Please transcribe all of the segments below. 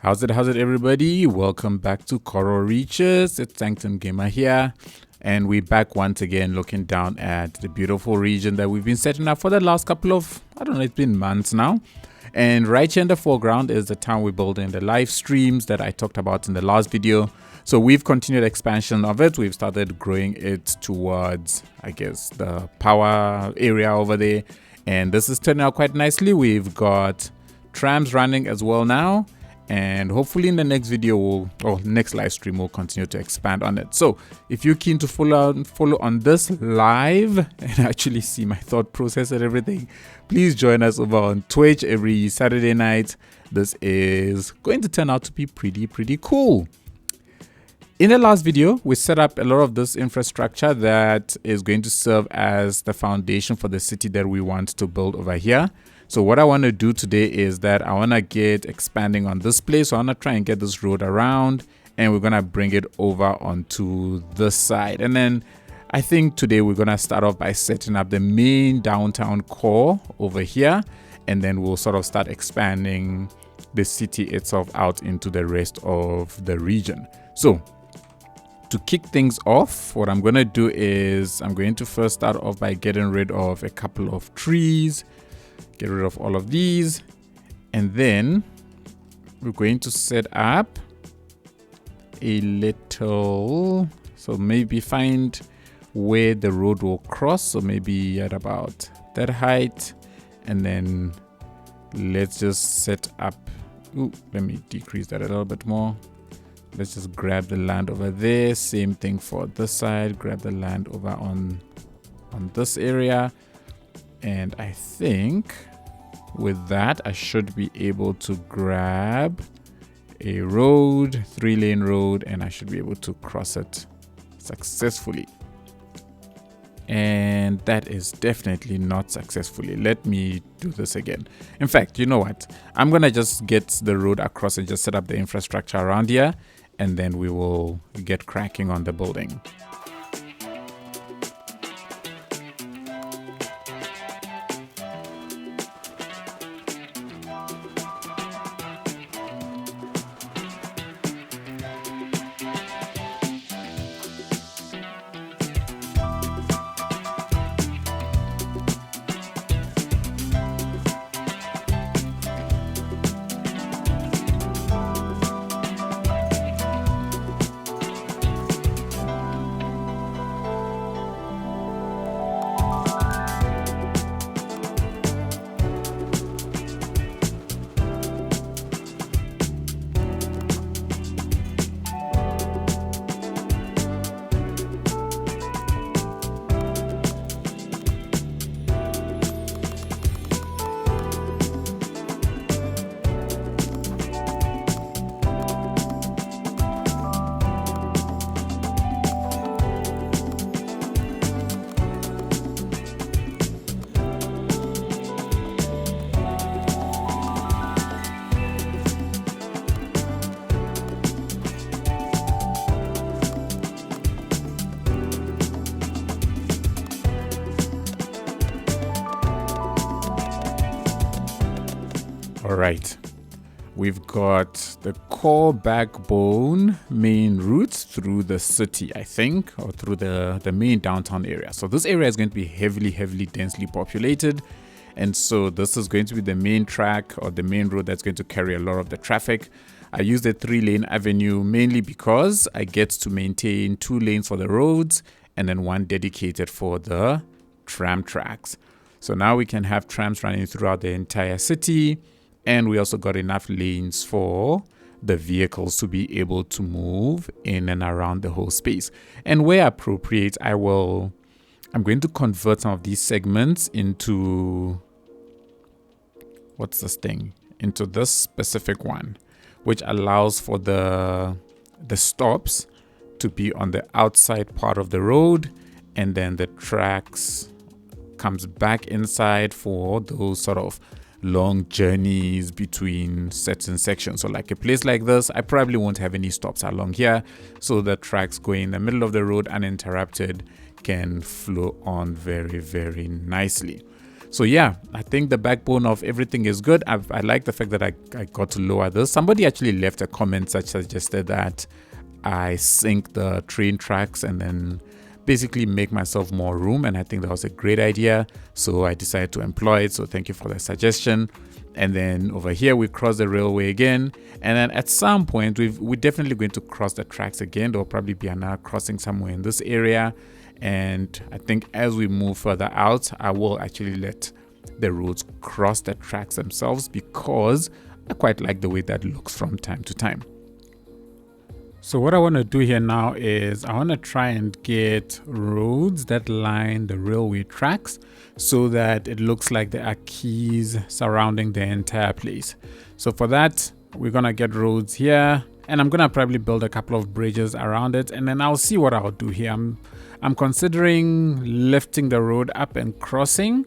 How's it everybody? Welcome back to Coral Reeches. It's Sunken Gamer here, and we're back once again looking down at the beautiful region that we've been setting up for the last couple of, I don't know, it's been months now. And right here in the foreground is the town we're building, the live streams that I talked about in the last video. So we've continued expansion of it. We've started growing it towards, I guess, the power area over there. And this is turning out quite nicely. We've got trams running as well now. And hopefully in the next video or next live stream we'll continue to expand on it. So if you're keen to follow on this live and actually see my thought process and everything, please join us over on Twitch every Saturday night. This is going to turn out to be pretty cool. In the last video, we set up a lot of this infrastructure that is going to serve as the foundation for the city that we want to build over here. So what I want to do today is that I want to get expanding on this place. So I want to try and get this road around, and we're going to bring it over onto this side. And then I think today we're going to start off by setting up the main downtown core over here, and then we'll sort of start expanding the city itself out into the rest of the region. So to kick things off, what I'm going to do is I'm going to first start off by getting rid of a couple of trees. Get rid of all of these, and then we're going to set up a little, so maybe find where the road will cross, so maybe at about that height, and then let's just set up, let me decrease that a little bit more. Let's just grab the land over there. Same thing for this side, grab the land over on this area. And I think with that, I should be able to grab a road, 3-lane road, and I should be able to cross it successfully. And that is definitely not successfully. Let me do this again. In fact, you know what? I'm going to just get the road across and just set up the infrastructure around here, and then we will get cracking on the building. All right, we've got the core backbone main routes through the city, I think, or through the main downtown area. So this area is going to be heavily densely populated. And so this is going to be the main track or the main road that's going to carry a lot of the traffic. I use the 3-lane avenue mainly because I get to maintain 2 lanes for the roads and then 1 dedicated for the tram tracks. So now we can have trams running throughout the entire city. And we also got enough lanes for the vehicles to be able to move in and around the whole space. And where appropriate, I'm going to convert some of these segments into, what's this thing? Into this specific one, which allows for the stops to be on the outside part of the road, and then the tracks comes back inside for those sort of long journeys between certain sections. So like a place like this, I probably won't have any stops along here, so the tracks going in the middle of the road uninterrupted can flow on very nicely. So yeah, I think the backbone of everything is good. I like the fact that I got to lower this. Somebody actually left a comment that suggested that I sink the train tracks and then basically make myself more room, and I think that was a great idea, so I decided to employ it. So thank you for the suggestion. And then over here we cross the railway again, and then at some point we're definitely going to cross the tracks again. There'll probably be another crossing somewhere in this area, and I think as we move further out I will actually let the roads cross the tracks themselves, because I quite like the way that looks from time to time. So what I want to do here now is I want to try and get roads that line the railway tracks so that it looks like there are quays surrounding the entire place. So for that, we're going to get roads here, and I'm going to probably build a couple of bridges around it, and then I'll see what I'll do here. I'm considering lifting the road up and crossing,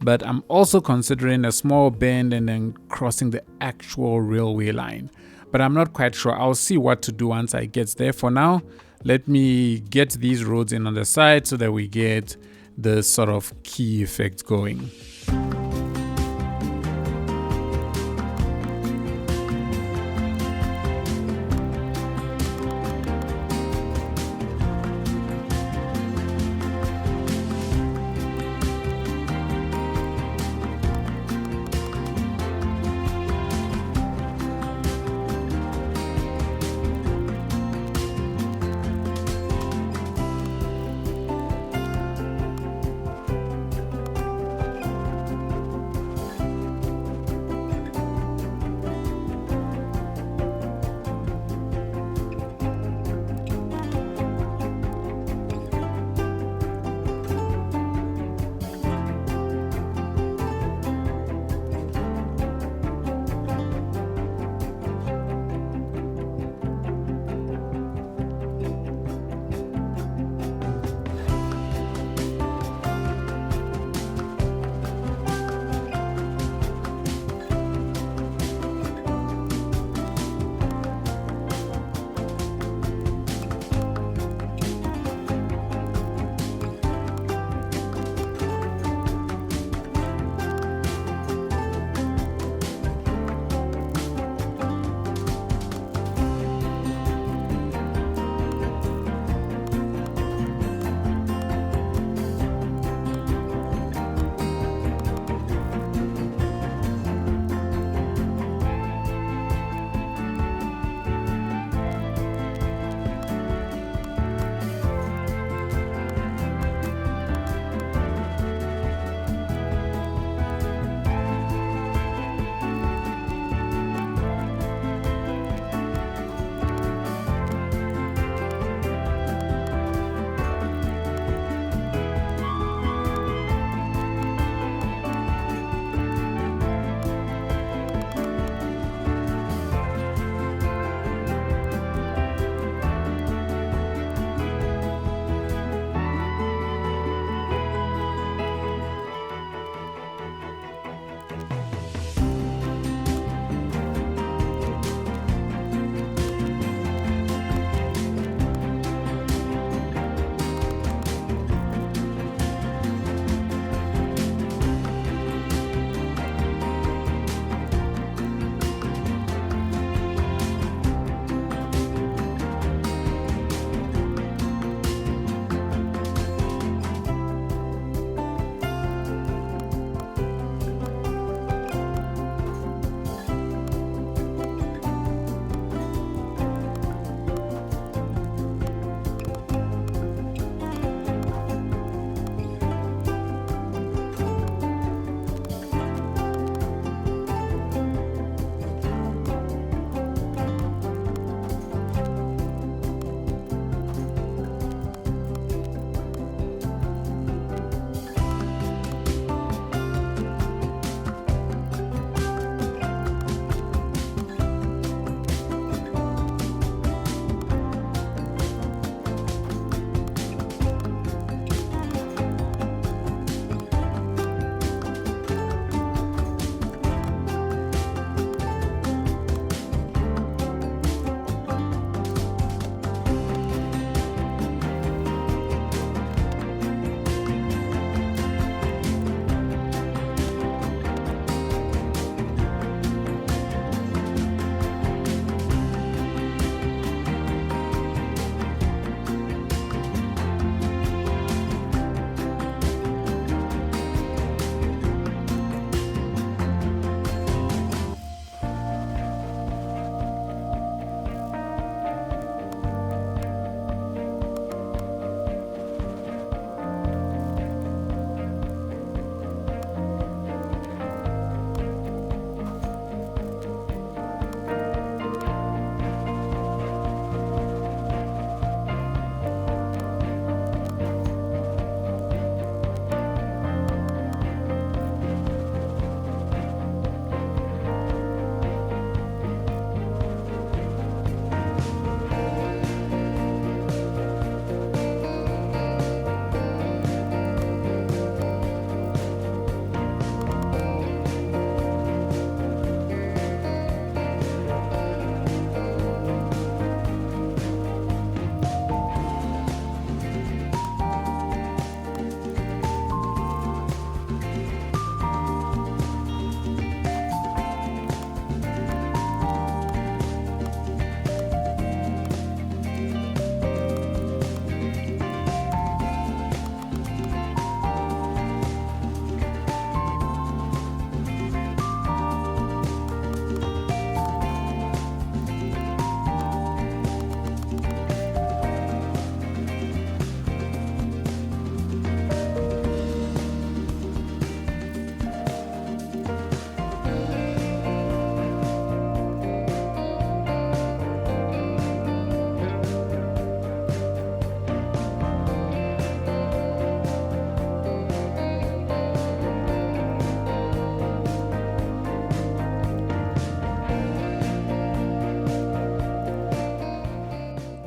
but I'm also considering a small bend and then crossing the actual railway line. But I'm not quite sure. I'll see what to do once I get there. For now, let me get these roads in on the side so that we get the sort of key effect going.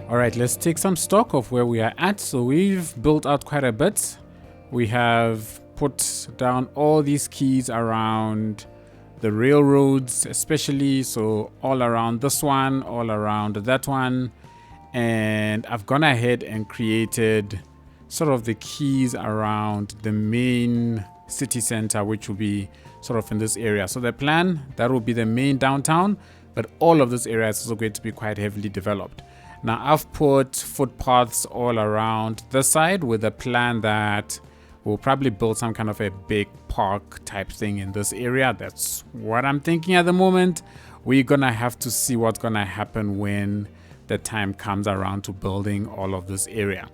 All right, let's take some stock of where we are at. So we've built out quite a bit. We have put down all these keys around the railroads, especially. So all around this one, all around that one. And I've gone ahead and created sort of the keys around the main city center, which will be sort of in this area. So the plan, that will be the main downtown, but all of this area is also going to be quite heavily developed. Now I've put footpaths all around the side with a plan that we'll probably build some kind of a big park type thing in this area. That's what I'm thinking at the moment. We're gonna have to see what's gonna happen when the time comes around to building all of this area.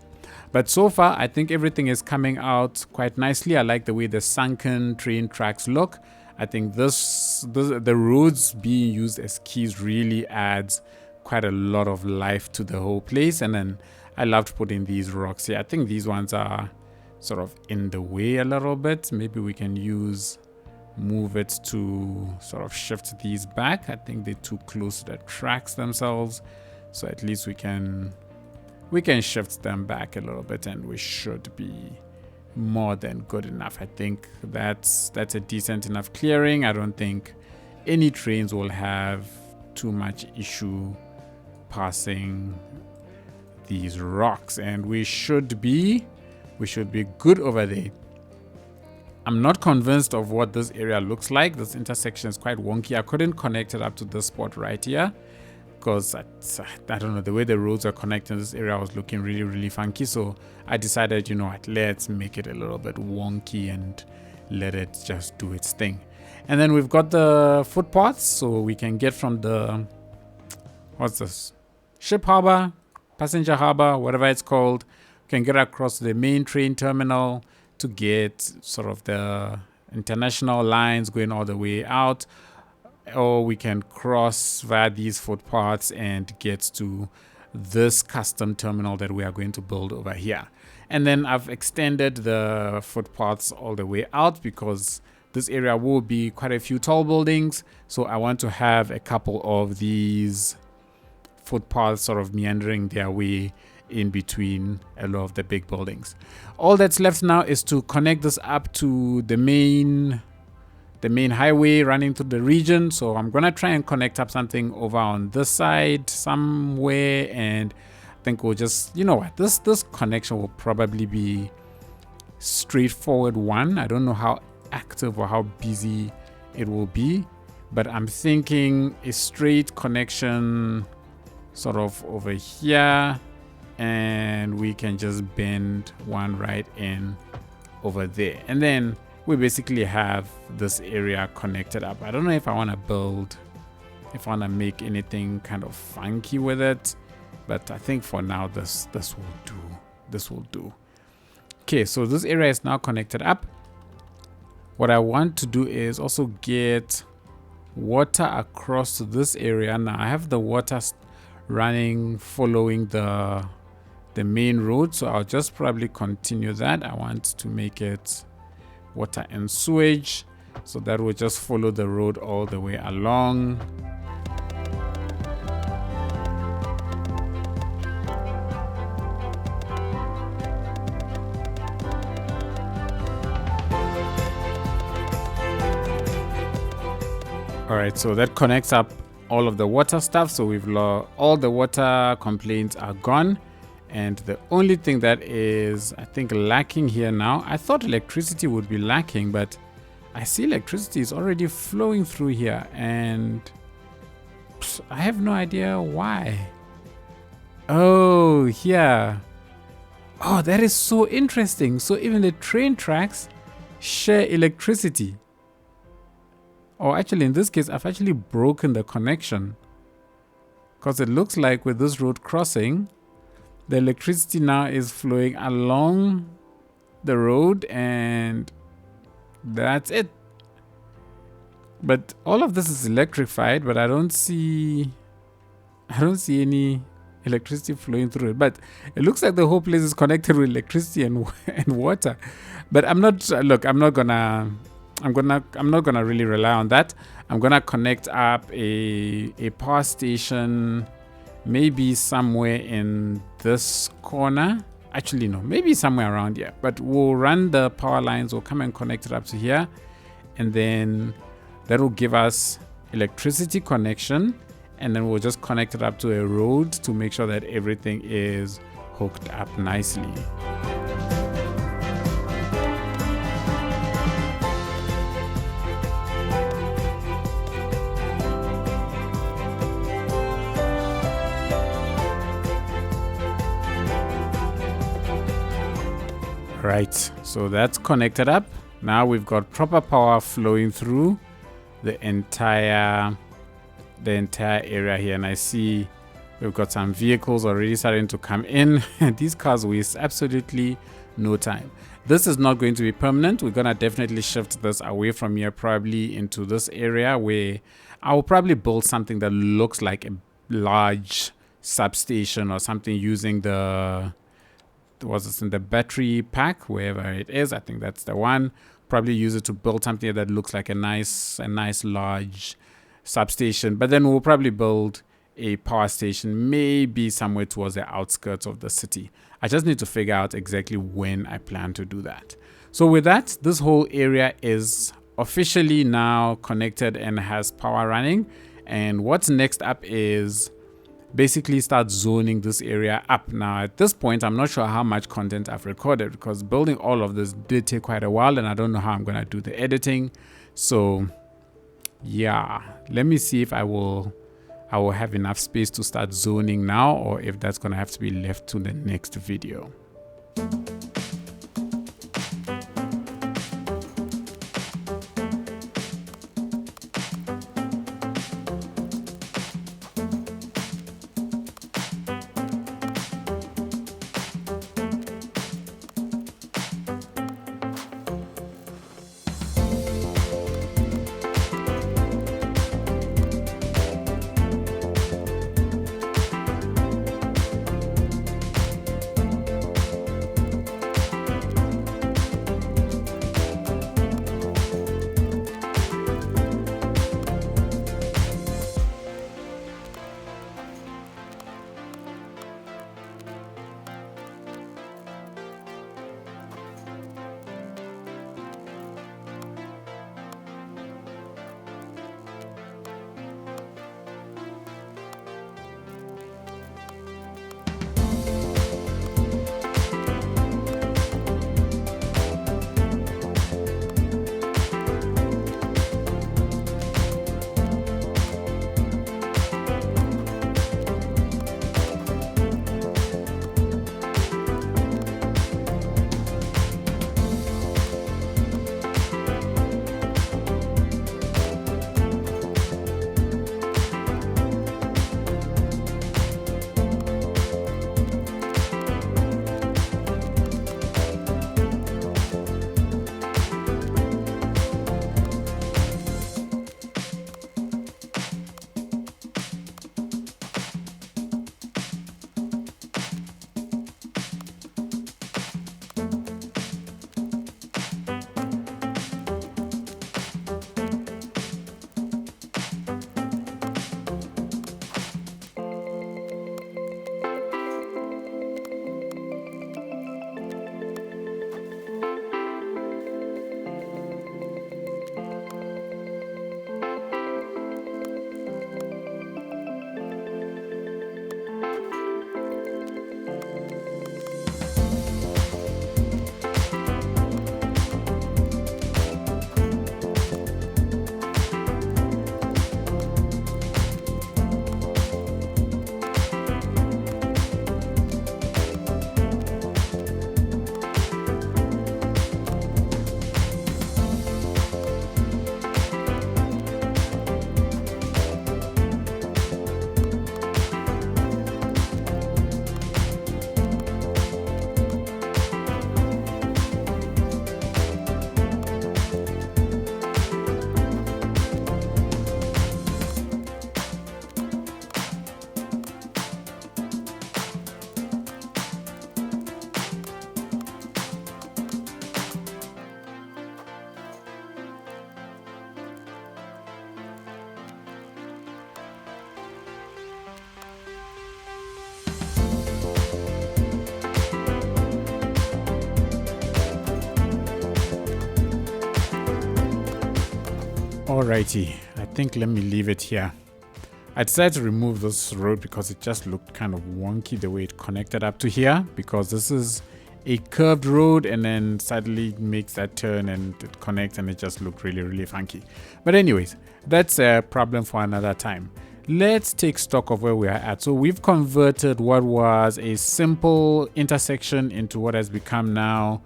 But so far, I think everything is coming out quite nicely. I like the way the sunken train tracks look. I think the roads being used as keys really adds quite a lot of life to the whole place. And then I loved putting these rocks here. I think these ones are sort of in the way a little bit. Maybe we can move it to sort of shift these back. I think they're too close to the tracks themselves. So at least we can shift them back a little bit, and we should be more than good enough. I think that's a decent enough clearing. I don't think any trains will have too much issue passing these rocks, and we should be good over there. I'm not convinced of what this area looks like. This intersection is quite wonky. I couldn't connect it up to this spot right here, because I don't know, the way the roads are connected in this area was looking really, really funky. So I decided, you know what, let's make it a little bit wonky and let it just do its thing. And then we've got the footpaths, so we can get from the, what's this? Ship harbor, passenger harbor, whatever it's called. We can get across to the main train terminal to get sort of the international lines going all the way out. Or we can cross via these footpaths and get to this custom terminal that we are going to build over here. And then I've extended the footpaths all the way out because this area will be quite a few tall buildings. So I want to have a couple of these footpaths sort of meandering their way in between a lot of the big buildings. All that's left now is to connect this up to the main highway running through the region. So I'm gonna try and connect up something over on this side somewhere, and I think we'll just, you know what, this connection will probably be straightforward one. I don't know how active or how busy it will be, but I'm thinking a straight connection sort of over here, and we can just bend one right in over there, and then we basically have this area connected up. I don't know if I want to make anything kind of funky with it, but I think for now this will do. Okay, so this area is now connected up. What I want to do is also get water across to this area. Now I have the water running following the main road, so I'll just probably continue that. I want to make it water and sewage, so that will just follow the road all the way along. All right, so that connects up all of the water stuff. So we've all the water complaints are gone. And the only thing that is, I think, lacking here now, I thought electricity would be lacking, but I see electricity is already flowing through here, and I have no idea why. Oh, here. Oh, that is so interesting. So even the train tracks share electricity. Or actually, in this case, I've actually broken the connection, because it looks like with this road crossing, the electricity now is flowing along the road, and that's it. But all of this is electrified, but I don't see any electricity flowing through it. But it looks like the whole place is connected with electricity and water. But I'm not gonna really rely on that. I'm gonna connect up a power station maybe somewhere in this corner. Actually, no, maybe somewhere around here. But we'll run the power lines. We'll come and connect it up to here. And then that will give us electricity connection. And then we'll just connect it up to a road to make sure that everything is hooked up nicely. Right, so that's connected up. Now we've got proper power flowing through the entire area here, and I see we've got some vehicles already starting to come in. These cars waste absolutely no time. This is not going to be permanent. We're gonna definitely shift this away from here, probably into this area where I will probably build something that looks like a large substation or something using the in the battery pack, wherever it is. I think that's the one. Probably use it to build something that looks like a nice large substation, but then we'll probably build a power station maybe somewhere towards the outskirts of the city. I just need to figure out exactly when I plan to do that. So with that, this whole area is officially now connected and has power running, and what's next up is basically start zoning this area up. Now at this point, I'm not sure how much content I've recorded because building all of this did take quite a while, and I don't know how I'm gonna do the editing. So yeah, let me see if I will have enough space to start zoning now, or if that's gonna have to be left to the next video. Alrighty, I think let me leave it here. I decided to remove this road because it just looked kind of wonky the way it connected up to here, because this is a curved road and then suddenly it makes that turn and it connects and it just looked really funky. But anyways, that's a problem for another time. Let's take stock of where we are at. So we've converted what was a simple intersection into what has become now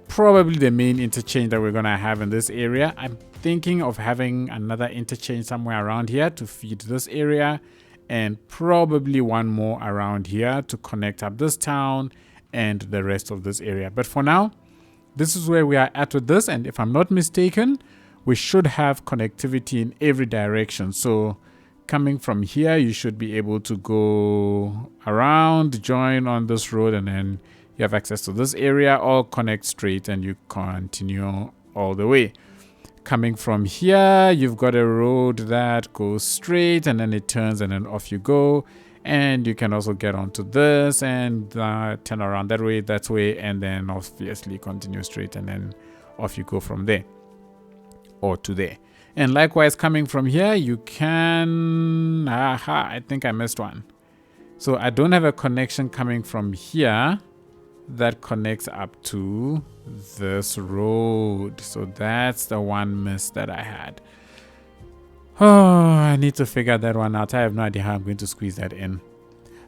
probably the main interchange that we're gonna have in this area. I'm thinking of having another interchange somewhere around here to feed this area, and probably one more around here to connect up this town and the rest of this area. But for now, this is where we are at with this, and if I'm not mistaken, we should have connectivity in every direction. So coming from here, you should be able to go around, join on this road, and then you have access to this area, or connect straight and you continue all the way. Coming from here, you've got a road that goes straight and then it turns and then off you go. And you can also get onto this and turn around that way, and then obviously continue straight and then off you go from there or to there. And likewise, coming from here, you can... I think I missed one. So I don't have a connection coming from here that connects up to this road. So that's the one miss that I had. Oh, I need to figure that one out. I have no idea how I'm going to squeeze that in.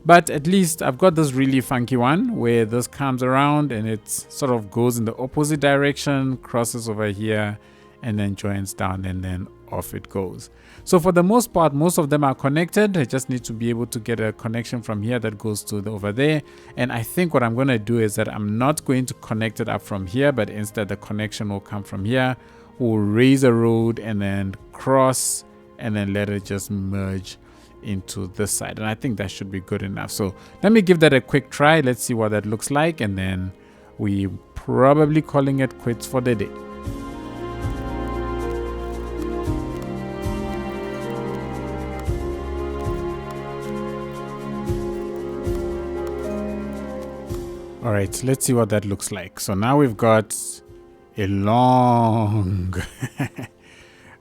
But at least I've got this really funky one where this comes around and it sort of goes in the opposite direction, crosses over here, and then joins down, and then off it goes. So for the most part, most of them are connected. I just need to be able to get a connection from here that goes to over there. And I think what I'm going to do is that I'm not going to connect it up from here, but instead the connection will come from here. We'll raise a road and then cross and then let it just merge into this side. And I think that should be good enough. So let me give that a quick try. Let's see what that looks like. And then we probably calling it quits for the day. All right, let's see what that looks like. So now we've got a long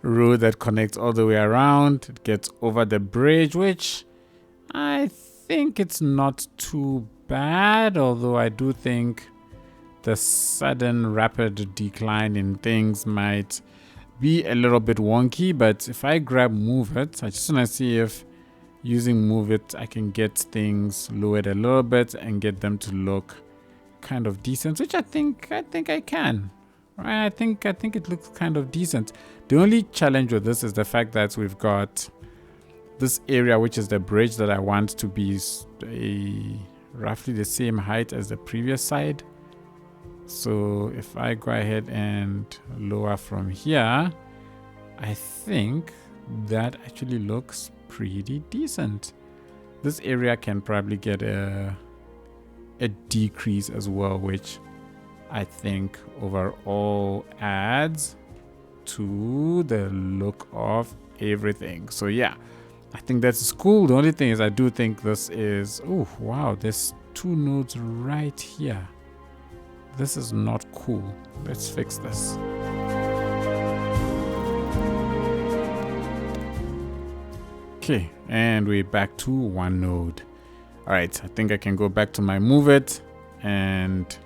road that connects all the way around. It gets over the bridge, which I think it's not too bad, although I do think the sudden rapid decline in things might be a little bit wonky. But if I grab move it, I just want to see if using move it I can get things lowered a little bit and get them to look kind of decent, which I think I can. Right? I think it looks kind of decent. The only challenge with this is the fact that we've got this area, which is the bridge, that I want to be roughly the same height as the previous side. So if I go ahead and lower from here, I think that actually looks pretty decent. This area can probably get a decrease as well, which I think overall adds to the look of everything. So yeah, I think that's cool. The only thing is I do think this is, oh wow, there's two nodes right here. This is not cool. Let's fix this. Okay, and we're back to one node. All right, I think I can go back to my move it, and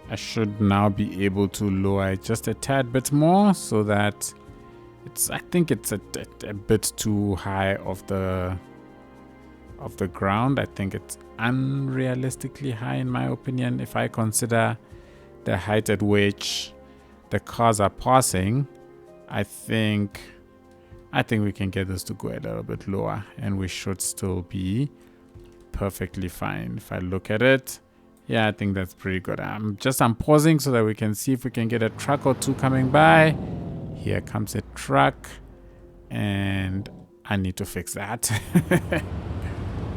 I should now be able to lower it just a tad bit more so that I think it's a bit too high of the ground. I think it's unrealistically high in my opinion. If I consider the height at which the cars are passing, I think we can get this to go a little bit lower, and we should still be perfectly fine. If I look at it, yeah, I think that's pretty good. I'm pausing so that we can see if we can get a truck or two coming by. Here comes a truck, and I need to fix that.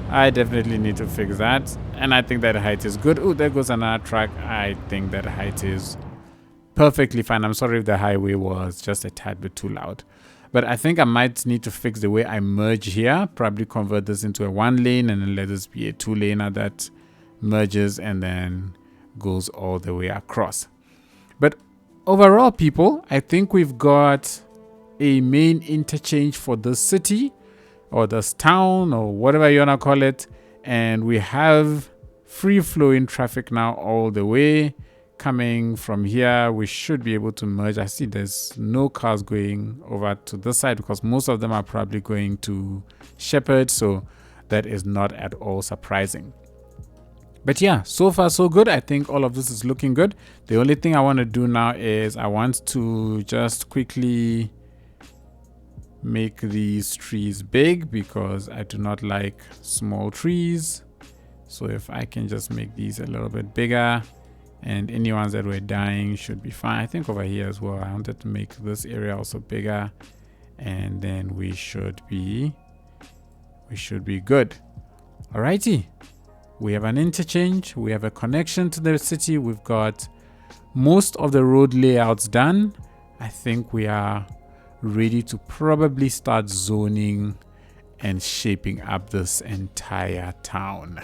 I definitely need to fix that, and I think that height is good. Oh, there goes another truck. I think that height is perfectly fine. I'm sorry if the highway was just a tad bit too loud. But I think I might need to fix the way I merge here. Probably convert this into a 1 lane and then let this be a 2-laner that merges and then goes all the way across. But overall, people, I think we've got a main interchange for this city or this town or whatever you want to call it. And we have free flowing traffic now all the way. Coming from here, we should be able to merge. I see there's no cars going over to this side because most of them are probably going to Shepherd, so that is not at all surprising. But yeah, so far so good. I think all of this is looking good. The only thing I want to do now is I want to just quickly make these trees big because I do not like small trees. So if I can just make these a little bit bigger, and any ones that were dying should be fine. I think over here as well, I wanted to make this area also bigger, and then we should be good. Alrighty, we have an interchange, we have a connection to the city, we've got most of the road layouts done. I think we are ready to probably start zoning and shaping up this entire town.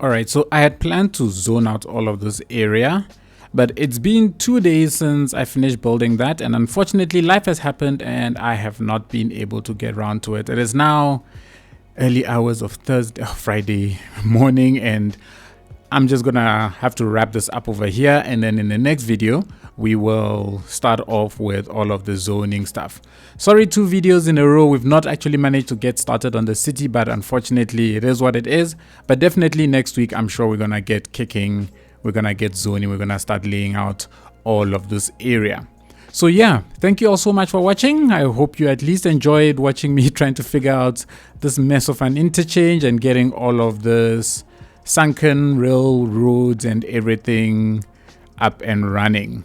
Alright, so I had planned to zone out all of this area, but it's been 2 days since I finished building that, and unfortunately life has happened and I have not been able to get around to it. It is now early hours of Friday morning, and I'm just gonna have to wrap this up over here, and then in the next video we will start off with all of the zoning stuff. Sorry, 2 videos in a row, we've not actually managed to get started on the city, but unfortunately it is what it is. But definitely next week I'm sure we're gonna get kicking, we're gonna get zoning, we're gonna start laying out all of this area. So yeah, thank you all so much for watching. I hope you at least enjoyed watching me trying to figure out this mess of an interchange and getting all of this sunken railroads and everything up and running.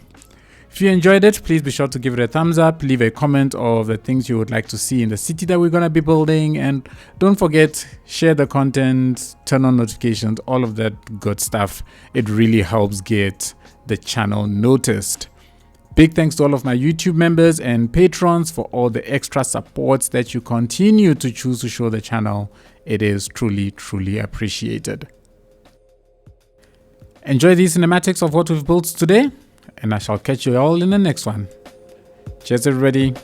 If you enjoyed it, please be sure to give it a thumbs up, leave a comment of the things you would like to see in the city that we're going to be building, and don't forget, share the content, turn on notifications, all of that good stuff. It really helps get the channel noticed. Big thanks to all of my YouTube members and patrons for all the extra supports that you continue to choose to show the channel. It is truly, truly appreciated. Enjoy these cinematics of what we've built today, and I shall catch you all in the next one. Cheers, everybody.